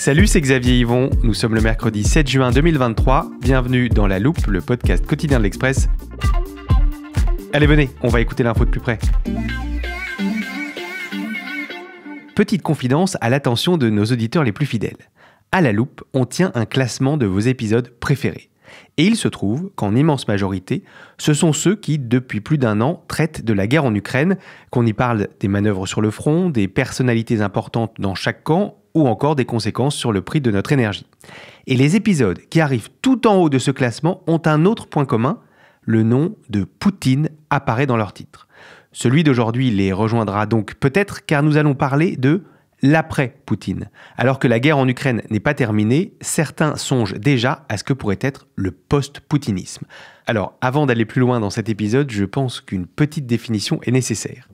Salut, c'est Xavier Yvon. Nous sommes le mercredi 7 juin 2023. Bienvenue dans La Loupe, le podcast quotidien de l'Express. Allez, venez, on va écouter l'info de plus près. Petite confidence à l'attention de nos auditeurs les plus fidèles. À La Loupe, on tient un classement de vos épisodes préférés. Et il se trouve qu'en immense majorité, ce sont ceux qui, depuis plus d'un an, traitent de la guerre en Ukraine, qu'on y parle des manœuvres sur le front, des personnalités importantes dans chaque camp, ou encore des conséquences sur le prix de notre énergie. Et les épisodes qui arrivent tout en haut de ce classement ont un autre point commun, le nom de Poutine apparaît dans leur titre. Celui d'aujourd'hui les rejoindra donc peut-être car nous allons parler de l'après-Poutine. Alors que la guerre en Ukraine n'est pas terminée, certains songent déjà à ce que pourrait être le post-poutinisme. Alors, avant d'aller plus loin dans cet épisode, je pense qu'une petite définition est nécessaire.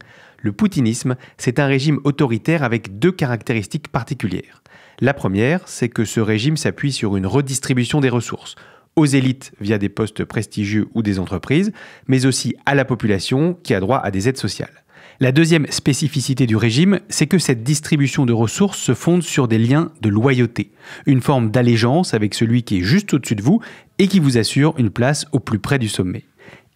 Le poutinisme, c'est un régime autoritaire avec deux caractéristiques particulières. La première, c'est que ce régime s'appuie sur une redistribution des ressources, aux élites via des postes prestigieux ou des entreprises, mais aussi à la population qui a droit à des aides sociales. La deuxième spécificité du régime, c'est que cette distribution de ressources se fonde sur des liens de loyauté, une forme d'allégeance avec celui qui est juste au-dessus de vous et qui vous assure une place au plus près du sommet.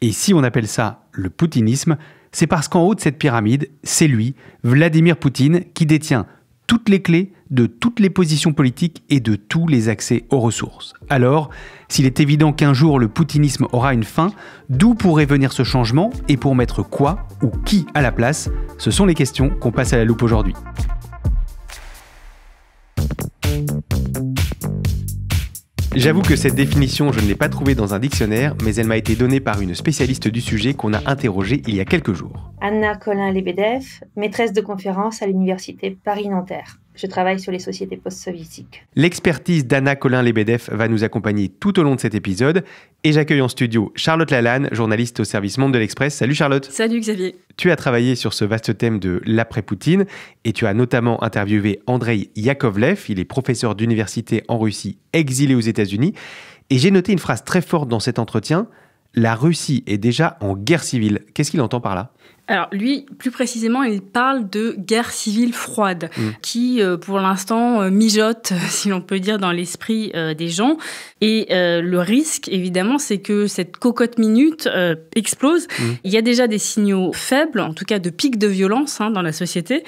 Et si on appelle ça le poutinisme, c'est parce qu'en haut de cette pyramide, c'est lui, Vladimir Poutine, qui détient toutes les clés de toutes les positions politiques et de tous les accès aux ressources. Alors, s'il est évident qu'un jour le poutinisme aura une fin, d'où pourrait venir ce changement et pour mettre quoi ou qui à la place? Ce sont les questions qu'on passe à la loupe aujourd'hui. J'avoue que cette définition, je ne l'ai pas trouvée dans un dictionnaire, mais elle m'a été donnée par une spécialiste du sujet qu'on a interrogée il y a quelques jours. Anna Colin-Lebedev, maîtresse de conférences à l'université Paris-Nanterre. Je travaille sur les sociétés post-soviétiques. L'expertise d'Anna Colin-Lebedev va nous accompagner tout au long de cet épisode. Et j'accueille en studio Charlotte Lalanne, journaliste au service Monde de l'Express. Salut Charlotte. Salut Xavier. Tu as travaillé sur ce vaste thème de l'après-Poutine et tu as notamment interviewé Andrei Yakovlev. Il est professeur d'université en Russie, exilé aux États-Unis. Et j'ai noté une phrase très forte dans cet entretien. La Russie est déjà en guerre civile. Qu'est-ce qu'il entend par là ? Alors lui, plus précisément, il parle de guerre civile froide, qui pour l'instant mijote, si l'on peut dire, dans l'esprit des gens. Et le risque, évidemment, c'est que cette cocotte minute explose. Il y a déjà des signaux faibles, en tout cas de pics de violence dans la société.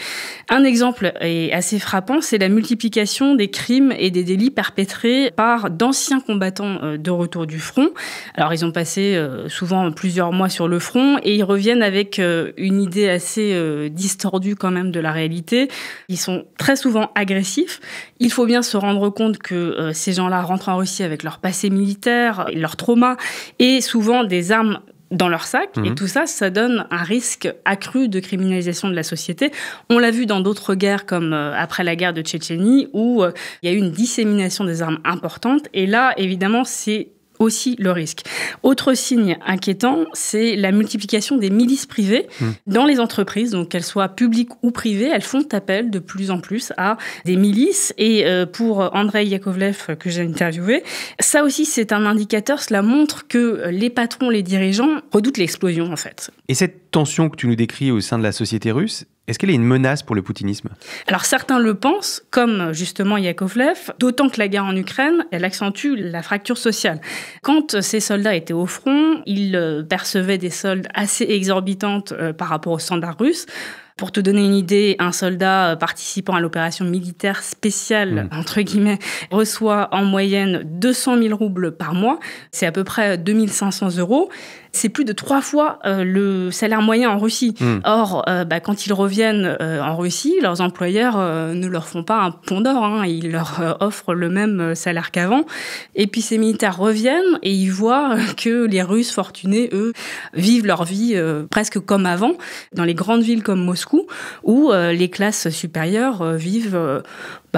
Un exemple est assez frappant, c'est la multiplication des crimes et des délits perpétrés par d'anciens combattants de retour du front. Alors ils ont passé souvent plusieurs mois sur le front et ils reviennent avec une idée assez distordue quand même de la réalité. Ils sont très souvent agressifs. Il faut bien se rendre compte que ces gens-là rentrent en Russie avec leur passé militaire, leur trauma et souvent des armes dans leur sac. Et tout ça, ça donne un risque accru de criminalisation de la société. On l'a vu dans d'autres guerres comme après la guerre de Tchétchénie où il y a eu une dissémination des armes importante. Et là, évidemment, c'est aussi le risque. Autre signe inquiétant, c'est la multiplication des milices privées dans les entreprises, donc qu'elles soient publiques ou privées, elles font appel de plus en plus à des milices. Et pour Andrei Yakovlev, que j'ai interviewé, ça aussi c'est un indicateur, cela montre que les patrons, les dirigeants redoutent l'explosion en fait. Et cette tension que tu nous décris au sein de la société russe, est-ce qu'elle est une menace pour le poutinisme ? Alors certains le pensent, comme justement Yakovlev, d'autant que la guerre en Ukraine, elle accentue la fracture sociale. Quand ces soldats étaient au front, ils percevaient des soldes assez exorbitantes par rapport aux standards russes. Pour te donner une idée, un soldat participant à l'opération militaire spéciale, entre guillemets, reçoit en moyenne 200 000 roubles par mois. C'est à peu près 2 500 €. C'est plus de 3 fois le salaire moyen en Russie. Or, quand ils reviennent en Russie, leurs employeurs ne leur font pas un pont d'or. Ils leur offrent le même salaire qu'avant. Et puis ces militaires reviennent et ils voient que les Russes fortunés, eux, vivent leur vie presque comme avant, dans les grandes villes comme Moscou, où les classes supérieures vivent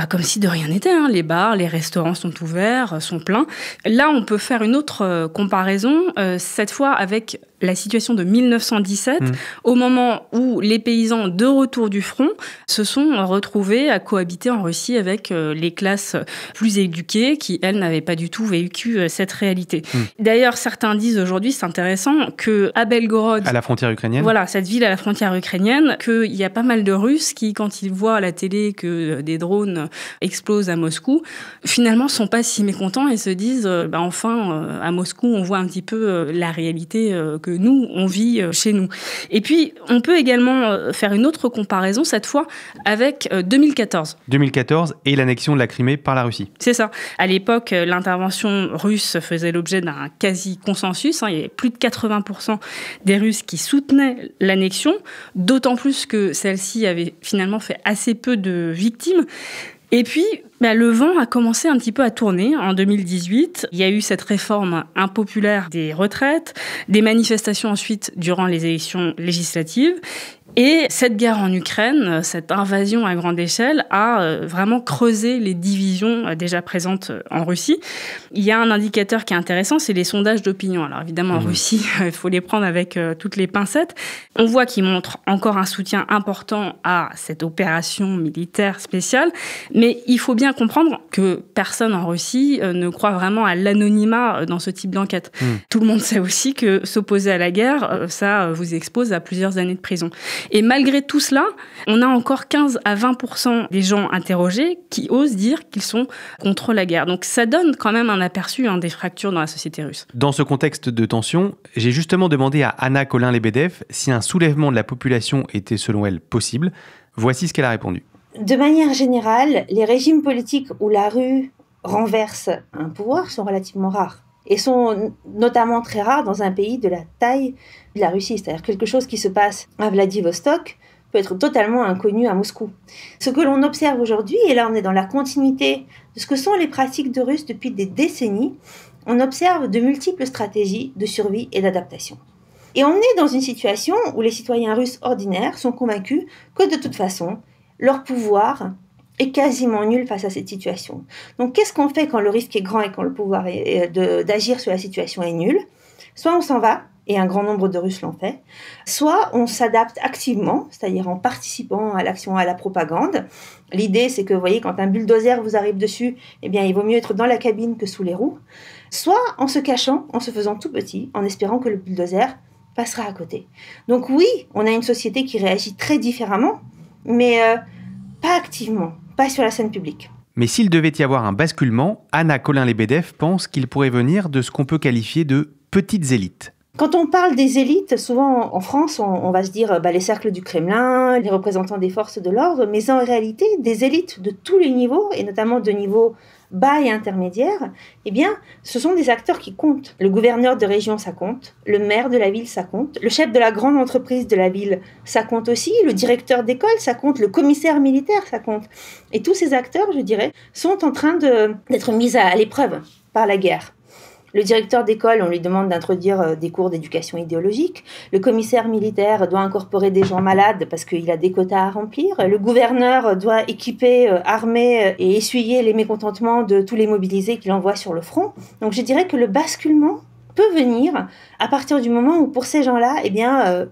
comme si de rien n'était. Les bars, les restaurants sont ouverts, sont pleins. Là, on peut faire une autre comparaison, cette fois avec la situation de 1917, au moment où les paysans de retour du front se sont retrouvés à cohabiter en Russie avec les classes plus éduquées qui, elles, n'avaient pas du tout vécu cette réalité. D'ailleurs, certains disent aujourd'hui, c'est intéressant, qu'à Belgorod... À la frontière ukrainienne. Voilà, cette ville à la frontière ukrainienne, qu'il y a pas mal de Russes qui, quand ils voient à la télé que des drones explosent à Moscou, finalement, sont pas si mécontents et se disent, à Moscou, on voit un petit peu la réalité que nous, on vit chez nous. Et puis, on peut également faire une autre comparaison, cette fois, avec 2014. 2014 et l'annexion de la Crimée par la Russie. C'est ça. À l'époque, l'intervention russe faisait l'objet d'un quasi-consensus. Il y avait plus de 80% des Russes qui soutenaient l'annexion, d'autant plus que celle-ci avait finalement fait assez peu de victimes. Et puis, le vent a commencé un petit peu à tourner en 2018. Il y a eu cette réforme impopulaire des retraites, des manifestations ensuite durant les élections législatives. Et cette guerre en Ukraine, cette invasion à grande échelle, a vraiment creusé les divisions déjà présentes en Russie. Il y a un indicateur qui est intéressant, c'est les sondages d'opinion. Alors évidemment, en Russie, il faut les prendre avec toutes les pincettes. On voit qu'ils montrent encore un soutien important à cette opération militaire spéciale, mais il faut bien comprendre que personne en Russie ne croit vraiment à l'anonymat dans ce type d'enquête. Tout le monde sait aussi que s'opposer à la guerre, ça vous expose à plusieurs années de prison. Et malgré tout cela, on a encore 15 à 20% des gens interrogés qui osent dire qu'ils sont contre la guerre. Donc ça donne quand même un aperçu des fractures dans la société russe. Dans ce contexte de tension, j'ai justement demandé à Anna Colin-Lebedev si un soulèvement de la population était selon elle possible. Voici ce qu'elle a répondu. De manière générale, les régimes politiques où la rue renverse un pouvoir sont relativement rares. Et sont notamment très rares dans un pays de la taille de la Russie. C'est-à-dire quelque chose qui se passe à Vladivostok peut être totalement inconnu à Moscou. Ce que l'on observe aujourd'hui, et là on est dans la continuité de ce que sont les pratiques de Russes depuis des décennies, on observe de multiples stratégies de survie et d'adaptation. Et on est dans une situation où les citoyens russes ordinaires sont convaincus que de toute façon, leur pouvoir est quasiment nul face à cette situation. Donc, qu'est-ce qu'on fait quand le risque est grand et quand le pouvoir d'agir sur la situation est nul ? Soit on s'en va, et un grand nombre de Russes l'ont fait, soit on s'adapte activement, c'est-à-dire en participant à l'action, à la propagande. L'idée, c'est que, vous voyez, quand un bulldozer vous arrive dessus, il vaut mieux être dans la cabine que sous les roues. Soit en se cachant, en se faisant tout petit, en espérant que le bulldozer passera à côté. Donc oui, on a une société qui réagit très différemment, mais pas activement. Pas sur la scène publique. Mais s'il devait y avoir un basculement, Anna Colin-Lebedev pense qu'il pourrait venir de ce qu'on peut qualifier de petites élites. Quand on parle des élites, souvent en France, on va se dire les cercles du Kremlin, les représentants des forces de l'ordre, mais en réalité, des élites de tous les niveaux, et notamment de niveaux bas et intermédiaires, ce sont des acteurs qui comptent. Le gouverneur de région, ça compte. Le maire de la ville, ça compte. Le chef de la grande entreprise de la ville, ça compte aussi. Le directeur d'école, ça compte. Le commissaire militaire, ça compte. Et tous ces acteurs, je dirais, sont en train d'être mis à l'épreuve par la guerre. Le directeur d'école, on lui demande d'introduire des cours d'éducation idéologique. Le commissaire militaire doit incorporer des gens malades parce qu'il a des quotas à remplir. Le gouverneur doit équiper, armer et essuyer les mécontentements de tous les mobilisés qu'il envoie sur le front. Donc je dirais que le basculement peut venir à partir du moment où pour ces gens-là,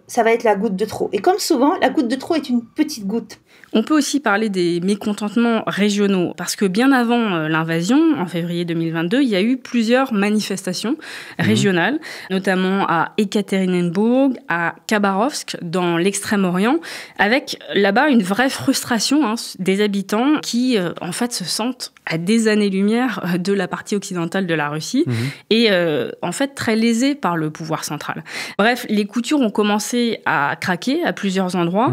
ça va être la goutte de trop. Et comme souvent, la goutte de trop est une petite goutte. On peut aussi parler des mécontentements régionaux, parce que bien avant l'invasion, en février 2022, il y a eu plusieurs manifestations régionales, notamment à Ekaterinbourg, à Khabarovsk, dans l'extrême-orient, avec là-bas une vraie frustration des habitants qui, en fait, se sentent à des années-lumière de la partie occidentale de la Russie et, en fait, très lésés par le pouvoir central. Bref, les coutures ont commencé à craquer à plusieurs endroits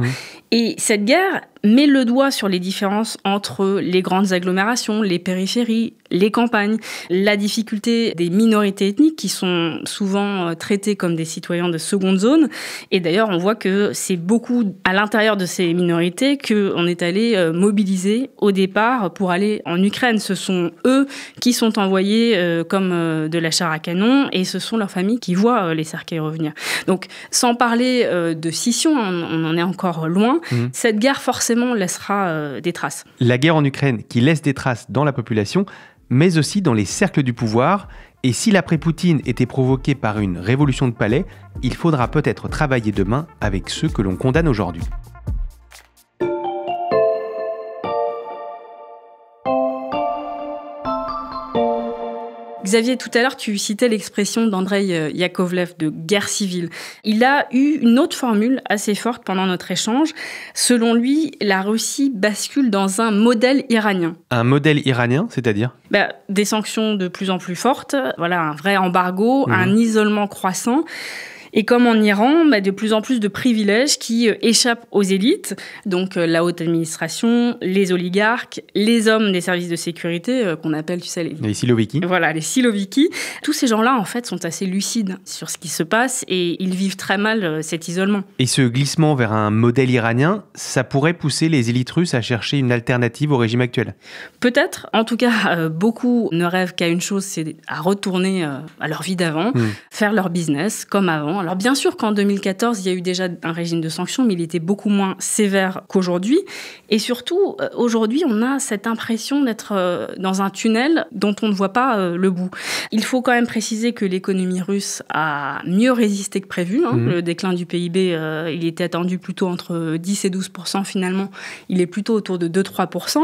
et cette guerre met le doigt sur les différences entre les grandes agglomérations, les périphéries, les campagnes, la difficulté des minorités ethniques qui sont souvent traitées comme des citoyens de seconde zone. Et d'ailleurs, on voit que c'est beaucoup à l'intérieur de ces minorités qu'on est allé mobiliser au départ pour aller en Ukraine. Ce sont eux qui sont envoyés comme de la chair à canon et ce sont leurs familles qui voient les cercueils revenir. Donc, sans parler de scission, on en est encore loin, cette guerre forcément laissera des traces. La guerre en Ukraine qui laisse des traces dans la population, mais aussi dans les cercles du pouvoir. Et si l'après-Poutine était provoqué par une révolution de palais, il faudra peut-être travailler demain avec ceux que l'on condamne aujourd'hui. Xavier, tout à l'heure, tu citais l'expression d'Andrei Yakovlev de guerre civile. Il a eu une autre formule assez forte pendant notre échange. Selon lui, la Russie bascule dans un modèle iranien. Un modèle iranien, c'est-à-dire ? Des sanctions de plus en plus fortes, un vrai embargo, un isolement croissant. Et comme en Iran, de plus en plus de privilèges qui échappent aux élites, donc la haute administration, les oligarques, les hommes des services de sécurité, qu'on appelle, les siloviki. Voilà, les siloviki. Tous ces gens-là, en fait, sont assez lucides sur ce qui se passe et ils vivent très mal cet isolement. Et ce glissement vers un modèle iranien, ça pourrait pousser les élites russes à chercher une alternative au régime actuel ? Peut-être. En tout cas, beaucoup ne rêvent qu'à une chose, c'est à retourner à leur vie d'avant, faire leur business comme avant. Alors bien sûr qu'en 2014, il y a eu déjà un régime de sanctions, mais il était beaucoup moins sévère qu'aujourd'hui. Et surtout, aujourd'hui, on a cette impression d'être dans un tunnel dont on ne voit pas le bout. Il faut quand même préciser que l'économie russe a mieux résisté que prévu. Le déclin du PIB, il était attendu plutôt entre 10 et 12%. Finalement, il est plutôt autour de 2-3%.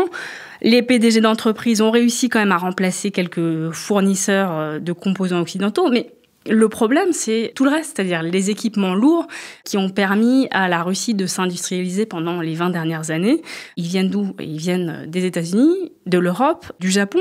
Les PDG d'entreprises ont réussi quand même à remplacer quelques fournisseurs de composants occidentaux, mais le problème, c'est tout le reste, c'est-à-dire les équipements lourds qui ont permis à la Russie de s'industrialiser pendant les 20 dernières années. Ils viennent d'où ? Ils viennent des États-Unis, de l'Europe, du Japon.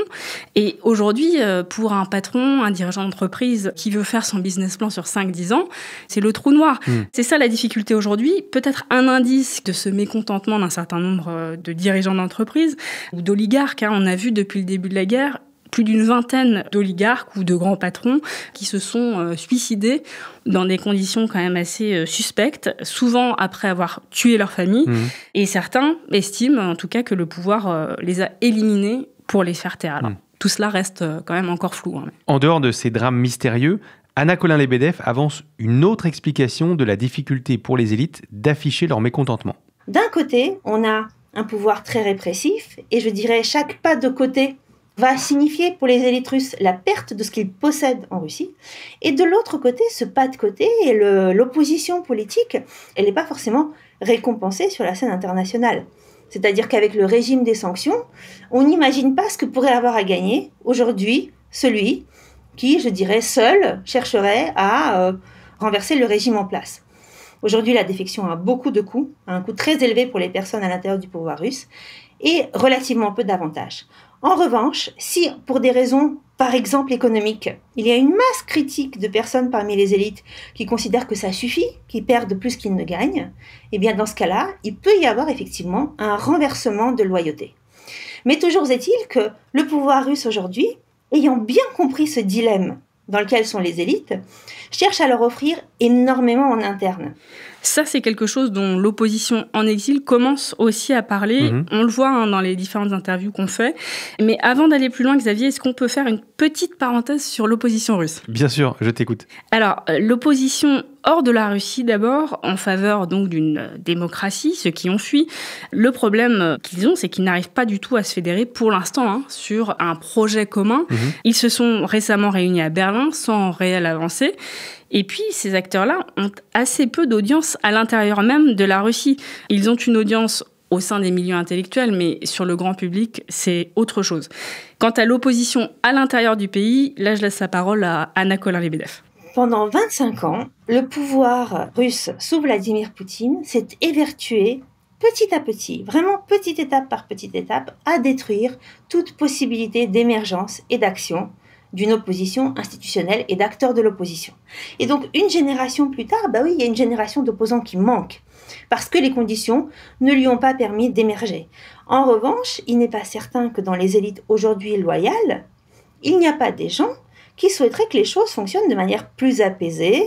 Et aujourd'hui, pour un patron, un dirigeant d'entreprise qui veut faire son business plan sur 5-10 ans, c'est le trou noir. C'est ça la difficulté aujourd'hui. Peut-être un indice de ce mécontentement d'un certain nombre de dirigeants d'entreprise ou d'oligarques. On a vu depuis le début de la guerre plus d'une vingtaine d'oligarques ou de grands patrons qui se sont suicidés dans des conditions quand même assez suspectes, souvent après avoir tué leur famille. Et certains estiment en tout cas que le pouvoir les a éliminés pour les faire taire. Alors, tout cela reste quand même encore flou. En dehors de ces drames mystérieux, Anna Colin-Lebedev avance une autre explication de la difficulté pour les élites d'afficher leur mécontentement. D'un côté, on a un pouvoir très répressif, et je dirais chaque pas de côté va signifier pour les élites russes la perte de ce qu'ils possèdent en Russie. Et de l'autre côté, ce pas de côté et l'opposition politique, elle n'est pas forcément récompensée sur la scène internationale. C'est-à-dire qu'avec le régime des sanctions, on n'imagine pas ce que pourrait avoir à gagner aujourd'hui celui qui, je dirais, seul chercherait à renverser le régime en place. Aujourd'hui, la défection a beaucoup de coûts, un coût très élevé pour les personnes à l'intérieur du pouvoir russe, et relativement peu d'avantages. En revanche, si pour des raisons, par exemple économiques, il y a une masse critique de personnes parmi les élites qui considèrent que ça suffit, qui perdent plus qu'ils ne gagnent, eh bien dans ce cas-là, il peut y avoir effectivement un renversement de loyauté. Mais toujours est-il que le pouvoir russe aujourd'hui, ayant bien compris ce dilemme dans lequel sont les élites, cherche à leur offrir énormément en interne. Ça, c'est quelque chose dont l'opposition en exil commence aussi à parler. On le voit dans les différentes interviews qu'on fait. Mais avant d'aller plus loin, Xavier, est-ce qu'on peut faire une petite parenthèse sur l'opposition russe ? Bien sûr, je t'écoute. Alors, l'opposition hors de la Russie, d'abord, en faveur donc d'une démocratie, ceux qui ont fui. Le problème qu'ils ont, c'est qu'ils n'arrivent pas du tout à se fédérer pour l'instant sur un projet commun. Ils se sont récemment réunis à Berlin sans réelle avancée. Et puis, ces acteurs-là ont assez peu d'audience à l'intérieur même de la Russie. Ils ont une audience au sein des milieux intellectuels, mais sur le grand public, c'est autre chose. Quant à l'opposition à l'intérieur du pays, là, je laisse la parole à Anna Colin-Lebedev. Pendant 25 ans, le pouvoir russe sous Vladimir Poutine s'est évertué petit à petit, vraiment petite étape par petite étape, à détruire toute possibilité d'émergence et d'action d'une opposition institutionnelle et d'acteurs de l'opposition. Et donc, une génération plus tard, il y a une génération d'opposants qui manque, parce que les conditions ne lui ont pas permis d'émerger. En revanche, il n'est pas certain que dans les élites aujourd'hui loyales, il n'y a pas des gens qui souhaiteraient que les choses fonctionnent de manière plus apaisée,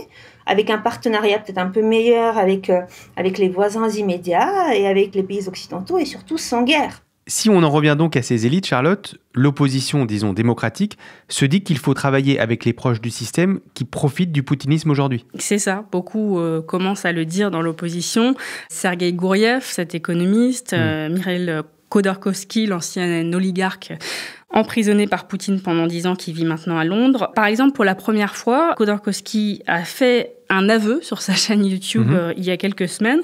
avec un partenariat peut-être un peu meilleur avec les voisins immédiats et avec les pays occidentaux, et surtout sans guerre. Si on en revient donc à ces élites, Charlotte, l'opposition, disons, démocratique, se dit qu'il faut travailler avec les proches du système qui profitent du poutinisme aujourd'hui. C'est ça, beaucoup commencent à le dire dans l'opposition. Sergueï Gouriev, cet économiste, Mikhail Khodorkovsky, l'ancien oligarque emprisonné par Poutine pendant 10 ans, qui vit maintenant à Londres. Par exemple, pour la première fois, Khodorkovsky a fait un aveu sur sa chaîne YouTube il y a quelques semaines.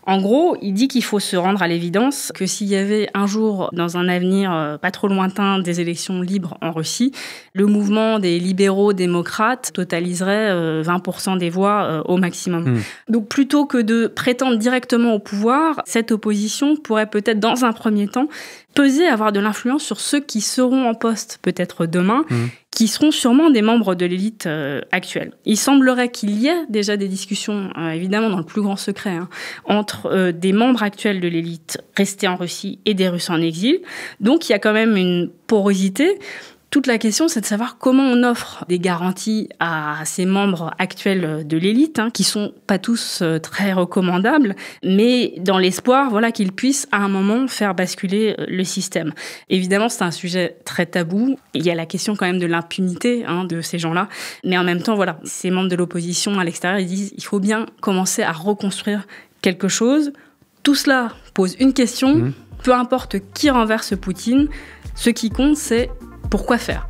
En gros, il dit qu'il faut se rendre à l'évidence que s'il y avait un jour, dans un avenir pas trop lointain, des élections libres en Russie, le mouvement des libéraux démocrates totaliserait 20% des voix au maximum. Donc plutôt que de prétendre directement au pouvoir, cette opposition pourrait peut-être, dans un premier temps, peser, avoir de l'influence sur ceux qui seront en poste peut-être demain, qui seront sûrement des membres de l'élite actuelle. Il semblerait qu'il y ait déjà des discussions, évidemment dans le plus grand secret, entre des membres actuels de l'élite restés en Russie et des Russes en exil. Donc il y a quand même une porosité. Toute la question, c'est de savoir comment on offre des garanties à ces membres actuels de l'élite, qui sont pas tous très recommandables, mais dans l'espoir, qu'ils puissent à un moment faire basculer le système. Évidemment, c'est un sujet très tabou. Il y a la question quand même de l'impunité de ces gens-là, mais en même temps, ces membres de l'opposition à l'extérieur, ils disent il faut bien commencer à reconstruire quelque chose. Tout cela pose une question. Peu importe qui renverse Poutine, ce qui compte, c'est pourquoi faire ?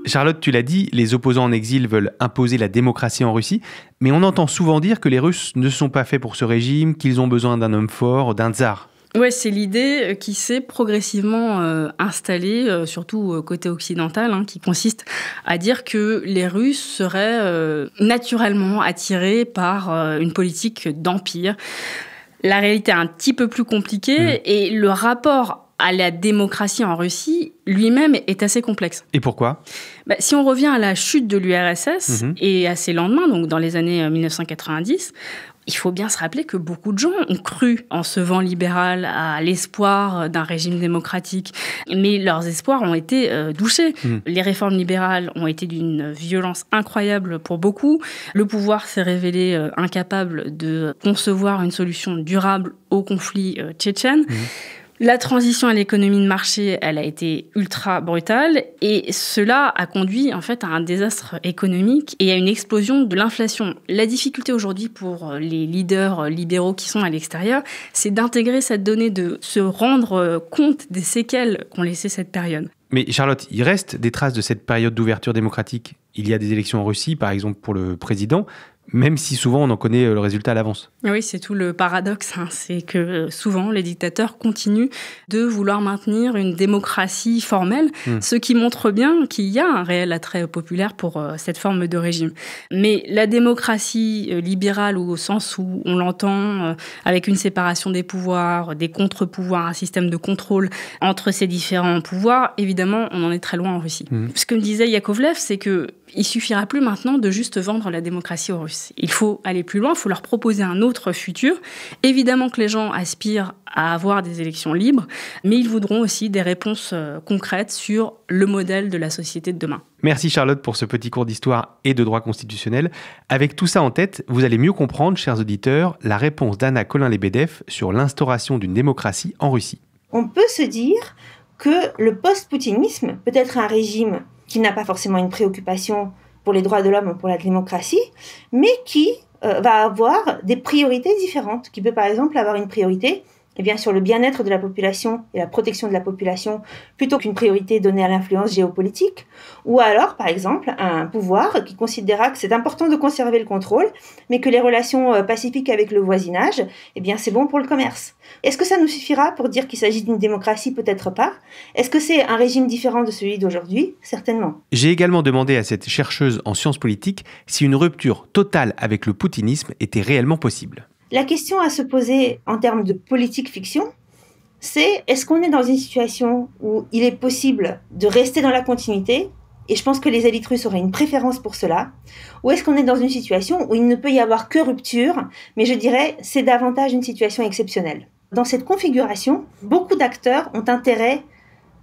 Charlotte, tu l'as dit, les opposants en exil veulent imposer la démocratie en Russie, mais on entend souvent dire que les Russes ne sont pas faits pour ce régime, qu'ils ont besoin d'un homme fort, d'un tsar. Ouais, c'est l'idée qui s'est progressivement installée, surtout côté occidental, qui consiste à dire que les Russes seraient naturellement attirés par une politique d'empire. La réalité est un petit peu plus compliquée et le rapport à la démocratie en Russie lui-même est assez complexe. Et pourquoi ? Si on revient à la chute de l'URSS et à ses lendemains, donc dans les années 1990, il faut bien se rappeler que beaucoup de gens ont cru en ce vent libéral, à l'espoir d'un régime démocratique. Mais leurs espoirs ont été douchés. Les réformes libérales ont été d'une violence incroyable pour beaucoup. Le pouvoir s'est révélé incapable de concevoir une solution durable au conflit tchétchène. La transition à l'économie de marché, elle a été ultra brutale et cela a conduit en fait à un désastre économique et à une explosion de l'inflation. La difficulté aujourd'hui pour les leaders libéraux qui sont à l'extérieur, c'est d'intégrer cette donnée, de se rendre compte des séquelles qu'ont laissé cette période. Mais Charlotte, il reste des traces de cette période d'ouverture démocratique. Il y a des élections en Russie, par exemple pour le président, même si souvent on en connaît le résultat à l'avance. Oui, c'est tout le paradoxe. C'est que souvent les dictateurs continuent de vouloir maintenir une démocratie formelle, ce qui montre bien qu'il y a un réel attrait populaire pour cette forme de régime. Mais la démocratie libérale, au sens où on l'entend avec une séparation des pouvoirs, des contre-pouvoirs, un système de contrôle entre ces différents pouvoirs, évidemment, on en est très loin en Russie. Ce que me disait Yakovlev, c'est que il suffira plus maintenant de juste vendre la démocratie aux Russes. Il faut aller plus loin, il faut leur proposer un autre futur. Évidemment que les gens aspirent à avoir des élections libres, mais ils voudront aussi des réponses concrètes sur le modèle de la société de demain. Merci Charlotte pour ce petit cours d'histoire et de droit constitutionnel. Avec tout ça en tête, vous allez mieux comprendre, chers auditeurs, la réponse d'Anna Colin-Lebedev sur l'instauration d'une démocratie en Russie. On peut se dire que le post-poutinisme peut être un régime qui n'a pas forcément une préoccupation pour les droits de l'homme ou pour la démocratie, mais qui va avoir des priorités différentes, qui peut par exemple avoir une priorité sur le bien-être de la population et la protection de la population, plutôt qu'une priorité donnée à l'influence géopolitique, ou alors, par exemple, un pouvoir qui considérera que c'est important de conserver le contrôle, mais que les relations pacifiques avec le voisinage, c'est bon pour le commerce. Est-ce que ça nous suffira pour dire qu'il s'agit d'une démocratie? Peut-être pas. Est-ce que c'est un régime différent de celui d'aujourd'hui? Certainement. J'ai également demandé à cette chercheuse en sciences politiques si une rupture totale avec le poutinisme était réellement possible. La question à se poser en termes de politique-fiction, c'est est-ce qu'on est dans une situation où il est possible de rester dans la continuité, et je pense que les élites russes auraient une préférence pour cela, ou est-ce qu'on est dans une situation où il ne peut y avoir que rupture, mais je dirais c'est davantage une situation exceptionnelle. Dans cette configuration, beaucoup d'acteurs ont intérêt,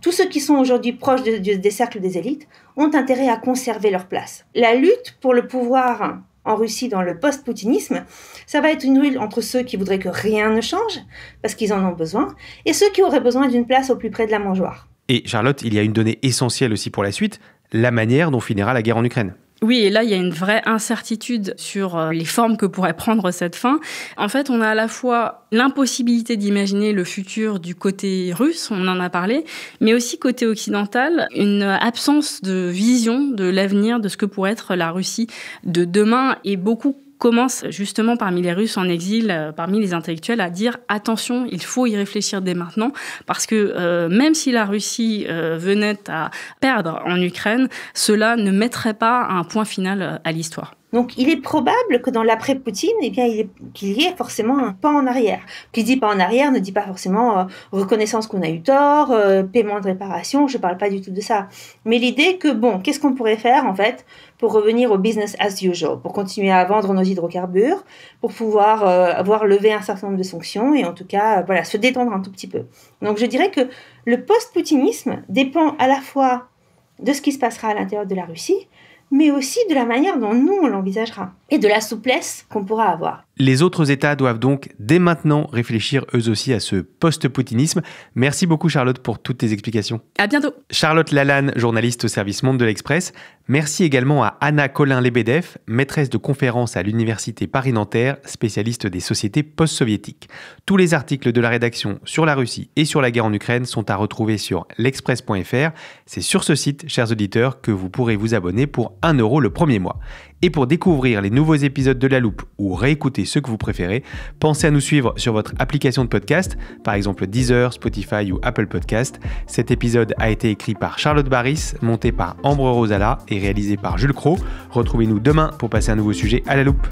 tous ceux qui sont aujourd'hui proches des cercles des élites, ont intérêt à conserver leur place. La lutte pour le pouvoir en Russie, dans le post-poutinisme, ça va être une lutte entre ceux qui voudraient que rien ne change, parce qu'ils en ont besoin, et ceux qui auraient besoin d'une place au plus près de la mangeoire. Et Charlotte, il y a une donnée essentielle aussi pour la suite, la manière dont finira la guerre en Ukraine. Oui, et là, il y a une vraie incertitude sur les formes que pourrait prendre cette fin. En fait, on a à la fois l'impossibilité d'imaginer le futur du côté russe, on en a parlé, mais aussi côté occidental, une absence de vision de l'avenir de ce que pourrait être la Russie de demain, et beaucoup commence justement parmi les Russes en exil, parmi les intellectuels, à dire attention, il faut y réfléchir dès maintenant, parce que même si la Russie venait à perdre en Ukraine, cela ne mettrait pas un point final à l'histoire. Donc, il est probable que dans l'après-Poutine, qu'il y ait forcément un pas en arrière. Qui dit pas en arrière ne dit pas forcément reconnaissance qu'on a eu tort, paiement de réparation, je parle pas du tout de ça. Mais l'idée que, qu'est-ce qu'on pourrait faire, en fait, pour revenir au business as usual, pour continuer à vendre nos hydrocarbures, pour pouvoir avoir levé un certain nombre de sanctions et en tout cas, se détendre un tout petit peu. Donc, je dirais que le post-poutinisme dépend à la fois de ce qui se passera à l'intérieur de la Russie, mais aussi de la manière dont nous, on l'envisagera, et de la souplesse qu'on pourra avoir. Les autres États doivent donc dès maintenant réfléchir eux aussi à ce post-poutinisme. Merci beaucoup Charlotte pour toutes tes explications. À bientôt. Charlotte Lalanne, journaliste au service Monde de l'Express. Merci également à Anna Collin-Lebedev, maîtresse de conférences à l'Université Paris-Nanterre, spécialiste des sociétés post-soviétiques. Tous les articles de la rédaction sur la Russie et sur la guerre en Ukraine sont à retrouver sur l'express.fr. C'est sur ce site, chers auditeurs, que vous pourrez vous abonner pour 1 € le premier mois. Et pour découvrir les nouveaux épisodes de La Loupe ou réécouter ceux que vous préférez, pensez à nous suivre sur votre application de podcast, par exemple Deezer, Spotify ou Apple Podcast. Cet épisode a été écrit par Charlotte Baris, monté par Ambre Rosala et réalisé par Jules Cros. Retrouvez-nous demain pour passer un nouveau sujet à La Loupe.